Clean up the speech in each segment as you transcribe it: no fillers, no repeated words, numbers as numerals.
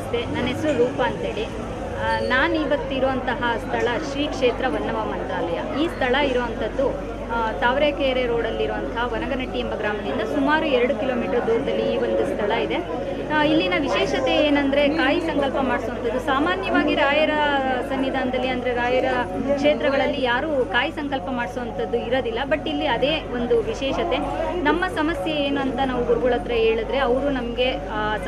ನಮಸ್ತೆ, ನನ್ನ ಹೆಸರು ರೂಪಾ ಅಂತೇಳಿ. ನಾನು ಇವತ್ತಿರುವಂತಹ ಸ್ಥಳ ಶ್ರೀ ಕ್ಷೇತ್ರ ವನ್ನವ ಮಂತ್ರಾಲಯ. ಈ ಸ್ಥಳ ಇರುವಂಥದ್ದು ತಾವರೆಕೆರೆ ರೋಡಲ್ಲಿರುವಂಥ ವನಗನಟ್ಟಿ ಎಂಬ ಗ್ರಾಮದಿಂದ ಸುಮಾರು 2 ಕಿಲೋಮೀಟರ್ ದೂರದಲ್ಲಿ ಈ ಒಂದು ಸ್ಥಳ ಇದೆ. ಇಲ್ಲಿನ ವಿಶೇಷತೆ ಏನಂದರೆ ಕಾಯಿ ಸಂಕಲ್ಪ ಮಾಡಿಸುವಂಥದ್ದು. ಸಾಮಾನ್ಯವಾಗಿ ರಾಯರ ಸನ್ನಿಧಾನದಲ್ಲಿ ಅಂದರೆ ರಾಯರ ಕ್ಷೇತ್ರಗಳಲ್ಲಿ ಯಾರೂ ಕಾಯಿ ಸಂಕಲ್ಪ ಮಾಡಿಸುವಂಥದ್ದು ಇರೋದಿಲ್ಲ. ಬಟ್ ಇಲ್ಲಿ ಅದೇ ಒಂದು ವಿಶೇಷತೆ. ನಮ್ಮ ಸಮಸ್ಯೆ ಏನು ಅಂತ ನಾವು ಗುರುಗಳ ಹತ್ರ ಹೇಳಿದ್ರೆ ಅವರು ನಮಗೆ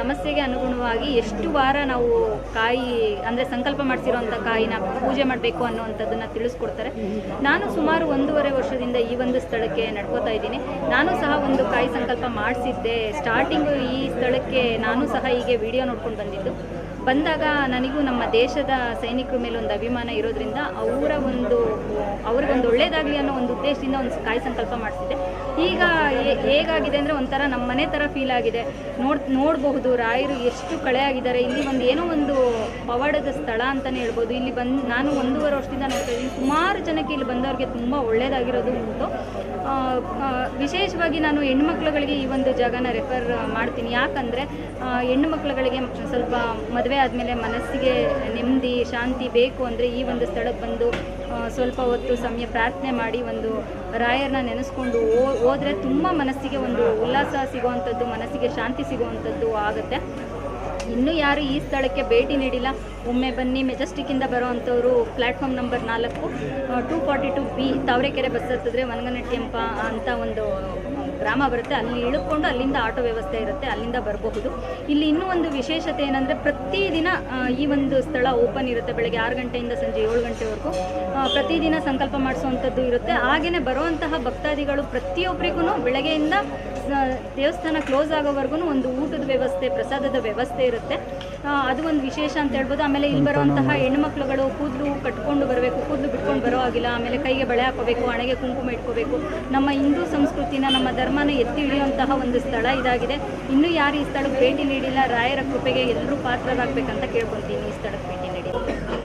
ಸಮಸ್ಯೆಗೆ ಅನುಗುಣವಾಗಿ ಎಷ್ಟು ವಾರ ನಾವು ಕಾಯಿ ಅಂದರೆ ಸಂಕಲ್ಪ ಮಾಡಿಸಿರೋಂಥ ಕಾಯಿನ ಪೂಜೆ ಮಾಡಬೇಕು ಅನ್ನುವಂಥದ್ದನ್ನು ತಿಳಿಸ್ಕೊಡ್ತಾರೆ. ನಾನು ಸುಮಾರು 1.5 ವರ್ಷದಿಂದ ಈ ಒಂದು ಸ್ಥಳಕ್ಕೆ ನಡ್ಕೋತಾ ಇದ್ದೀನಿ. ನಾನು ಸಹ ಒಂದು ಕಾಯಿ ಸಂಕಲ್ಪ ಮಾಡಿಸಿದ್ದೆ. ಸ್ಟಾರ್ಟಿಂಗು ಈ ಸ್ಥಳಕ್ಕೆ ನಾನು ಸಹ ಹೀಗೆ ವಿಡಿಯೋ ನೋಡ್ಕೊಂಡು ಬಂದಾಗ ನನಗೂ ನಮ್ಮ ದೇಶದ ಸೈನಿಕರ ಮೇಲೆ ಒಂದು ಅಭಿಮಾನ ಇರೋದ್ರಿಂದ ಅವ್ರಿಗೊಂದು ಒಳ್ಳೇದಾಗಲಿ ಅನ್ನೋ ಒಂದು ಉದ್ದೇಶದಿಂದ ಒಂದು ಕಾಯಿ ಸಂಕಲ್ಪ ಮಾಡಿಸಿದ್ದೆ. ಈಗ ಹೇಗಾಗಿದೆ ಅಂದರೆ ಒಂಥರ ನಮ್ಮ ಮನೆ ಥರ ಫೀಲ್ ಆಗಿದೆ. ನೋಡಬಹುದು ರಾಯರು ಎಷ್ಟು ಕಳೆ ಆಗಿದ್ದಾರೆ. ಇಲ್ಲಿ ಏನೋ ಒಂದು ಪವಾಡದ ಸ್ಥಳ ಅಂತಲೇ ಹೇಳ್ಬೋದು. ಇಲ್ಲಿ ನಾನು 1.5 ವರ್ಷದಿಂದ ನೋಡ್ತಾ ಇದ್ದೀನಿ. ಸುಮಾರು ಜನಕ್ಕೆ ಇಲ್ಲಿ ಬಂದವ್ರಿಗೆ ತುಂಬ ಒಳ್ಳೆಯದಾಗಿರೋದು ಉಂಟು. ವಿಶೇಷವಾಗಿ ನಾನು ಹೆಣ್ಮಕ್ಳುಗಳಿಗೆ ಈ ಒಂದು ಜಾಗನ ರೆಫರ್ ಮಾಡ್ತೀನಿ. ಯಾಕಂದರೆ ಹೆಣ್ಣು ಮಕ್ಕಳುಗಳಿಗೆ ಸ್ವಲ್ಪ ಮದುವೆ ಆದಮೇಲೆ ಮನಸ್ಸಿಗೆ ನೆಮ್ಮದಿ ಶಾಂತಿ ಬೇಕು ಅಂದರೆ ಈ ಒಂದು ಸ್ಥಳಕ್ಕೆ ಬಂದು ಸ್ವಲ್ಪ ಹೊತ್ತು ಸಮಯ ಪ್ರಾರ್ಥನೆ ಮಾಡಿ ಒಂದು ರಾಯರನ್ನ ನೆನೆಸ್ಕೊಂಡು ಹೋದರೆ ತುಂಬ ಮನಸ್ಸಿಗೆ ಒಂದು ಉಲ್ಲಾಸ ಸಿಗುವಂಥದ್ದು, ಮನಸ್ಸಿಗೆ ಶಾಂತಿ ಸಿಗುವಂಥದ್ದು ಆಗುತ್ತೆ. ಇನ್ನೂ ಯಾರು ಈ ಸ್ಥಳಕ್ಕೆ ಭೇಟಿ ನೀಡಿಲ್ಲ, ಒಮ್ಮೆ ಬನ್ನಿ. ಮೆಜೆಸ್ಟಿಕ್ಕಿಂದ ಬರೋವಂಥವ್ರು platform number 4 242B Tavarekere bus ಹತ್ತಿದ್ರೆ ವನಗನಟ್ಟಿ ಅಂತ ಒಂದು ಗ್ರಾಮ ಬರುತ್ತೆ. ಅಲ್ಲಿ ಇಳ್ಕೊಂಡು ಅಲ್ಲಿಂದ ಆಟೋ ವ್ಯವಸ್ಥೆ ಇರುತ್ತೆ, ಅಲ್ಲಿಂದ ಬರಬಹುದು. ಇಲ್ಲಿ ಇನ್ನೂ ಒಂದು ವಿಶೇಷತೆ ಏನಂದರೆ ಪ್ರತಿದಿನ ಈ ಒಂದು ಸ್ಥಳ ಓಪನ್ ಇರುತ್ತೆ. ಬೆಳಗ್ಗೆ 6 ಗಂಟೆಯಿಂದ ಸಂಜೆ 7 ಗಂಟೆವರೆಗೂ ಪ್ರತಿದಿನ ಸಂಕಲ್ಪ ಮಾಡಿಸುವಂಥದ್ದು ಇರುತ್ತೆ. ಹಾಗೆಯೇ ಬರುವಂತಹ ಭಕ್ತಾದಿಗಳು ಪ್ರತಿಯೊಬ್ಬರಿಗೂ ಬೆಳಗ್ಗೆಯಿಂದ ದೇವಸ್ಥಾನ ಕ್ಲೋಸ್ ಆಗೋವರೆಗೂ ಒಂದು ಊಟದ ವ್ಯವಸ್ಥೆ, ಪ್ರಸಾದದ ವ್ಯವಸ್ಥೆ ಇರುತ್ತೆ. ಅದು ಒಂದು ವಿಶೇಷ ಅಂತ ಹೇಳ್ಬೋದು. ಆಮೇಲೆ ಇಲ್ಲಿ ಬರುವಂತಹ ಹೆಣ್ಣುಮಕ್ಳುಗಳು ಕೂದಲು ಕಟ್ಕೊಂಡು ಬರಬೇಕು, ಕೂದಲು ಬಿಟ್ಕೊಂಡು ಬರೋ ಆಗಿಲ್ಲ. ಆಮೇಲೆ ಕೈಗೆ ಬಳೆ ಹಾಕೋಬೇಕು, ಹಣೆಗೆ ಕುಂಕುಮ ಇಟ್ಕೋಬೇಕು. ನಮ್ಮ ಹಿಂದೂ ಸಂಸ್ಕೃತಿನ, ನಮ್ಮ ಧರ್ಮನ ಎತ್ತಿ ಹಿಡಿಯುವಂತಹ ಒಂದು ಸ್ಥಳ ಇದಾಗಿದೆ. ಇನ್ನೂ ಯಾರು ಈ ಸ್ಥಳಕ್ಕೆ ಭೇಟಿ ನೀಡಿಲ್ಲ, ರಾಯರ ಕೃಪೆಗೆ ಎಲ್ಲರೂ ಪಾತ್ರರಾಗಬೇಕಂತ ಕೇಳ್ಕೊತೀನಿ. ಈ ಸ್ಥಳಕ್ಕೆ ಭೇಟಿ ನೀಡಿ.